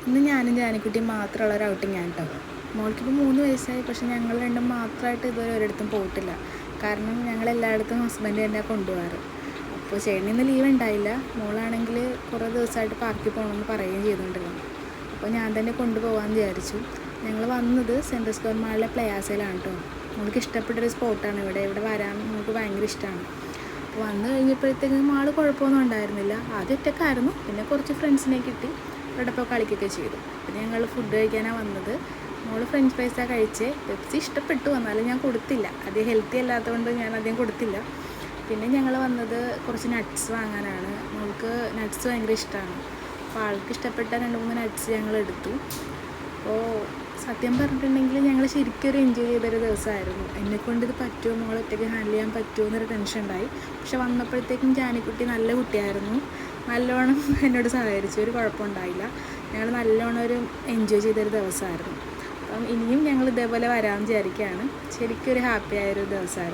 ഇന്ന് ഞാനും ജാനിക്കുട്ടിയും മാത്രമുള്ള ഒരു ഔട്ടിങ് ആണ് കേട്ടോ. മോൾക്കിപ്പോൾ 3 വയസ്സായി. പക്ഷെ ഞങ്ങൾ രണ്ടും മാത്രമായിട്ട് ഇതുവരെ ഒരിടത്തും പോയിട്ടില്ല. കാരണം ഞങ്ങൾ എല്ലായിടത്തും ഹസ്ബൻഡ് തന്നെ കൊണ്ടുപോകാറ്. അപ്പോൾ ചേട്ടന് ഇന്ന് ലീവ് ഉണ്ടായില്ല. മോളാണെങ്കിൽ കുറേ ദിവസമായിട്ട് പാർക്കിൽ പോകണമെന്ന് പറയുകയും ചെയ്തുകൊണ്ടിരുന്നു. അപ്പോൾ ഞാൻ തന്നെ കൊണ്ടുപോകാമെന്ന് വിചാരിച്ചു. ഞങ്ങൾ വന്നത് സെൻട്രൽ സ്ക്വയർ മാളിലെ പ്ലയാസയിലാണ് കേട്ടോ. മോൾക്ക് ഇഷ്ടപ്പെട്ടൊരു സ്പോട്ടാണ് ഇവിടെ വരാൻ നമുക്ക് ഭയങ്കര ഇഷ്ടമാണ്. അപ്പോൾ വന്നു കഴിഞ്ഞപ്പോഴത്തേക്കും മാൾ കുഴപ്പമൊന്നും ഉണ്ടായിരുന്നില്ല. ആദ്യം ഒറ്റക്കായിരുന്നു, പിന്നെ കുറച്ച് ഫ്രണ്ട്സിനെ കിട്ടി. ഇവിടെ ഇപ്പോൾ കളിക്കുകയൊക്കെ ചെയ്തു. പിന്നെ ഞങ്ങൾ ഫുഡ് കഴിക്കാനാണ് വന്നത്. മോള് ഫ്രഞ്ച് ഫ്രൈസാണ് കഴിച്ചേ. പെപ്സി ഇഷ്ടപ്പെട്ടു, എന്നാലും ഞാൻ കൊടുത്തില്ല. അധികം ഹെൽത്തി അല്ലാത്തതുകൊണ്ട് ഞാൻ അധികം കൊടുത്തില്ല. പിന്നെ ഞങ്ങൾ വന്നത് കുറച്ച് നട്ട്സ് വാങ്ങാനാണ്. മോൾക്ക് നട്ട്സ് ഭയങ്കര ഇഷ്ടമാണ്. അപ്പോൾ ആൾക്ക് ഇഷ്ടപ്പെട്ട 2-3 നട്ട്സ് ഞങ്ങൾ എടുത്തു. അപ്പോൾ സത്യം പറഞ്ഞിട്ടുണ്ടെങ്കിൽ ഞങ്ങൾ ശരിക്കും ഒരു എൻജോയ് ചെയ്തൊരു ദിവസമായിരുന്നു. എന്നെക്കൊണ്ട് ഇത് പറ്റുമോ, മോളെ ഒറ്റയ്ക്ക് ഹാൻഡിൽ ചെയ്യാൻ പറ്റുമോ എന്നൊരു ടെൻഷൻ ഉണ്ടായി. പക്ഷെ വന്നപ്പോഴത്തേക്കും ജാനിക്കുട്ടി നല്ല കുട്ടിയായിരുന്നു. നല്ലോണം എന്നോട് സഹകരിച്ചു, ഒരു കുഴപ്പമുണ്ടായില്ല. ഞങ്ങൾ നല്ലോണം ഒരു എൻജോയ് ചെയ്തൊരു ദിവസമായിരുന്നു. അപ്പം ഇനിയും ഞങ്ങൾ ഇതേപോലെ വരാമെന്ന് വിചാരിക്കുകയാണ്. ശരിക്കും ഒരു ഹാപ്പി ആയൊരു ദിവസമായിരുന്നു.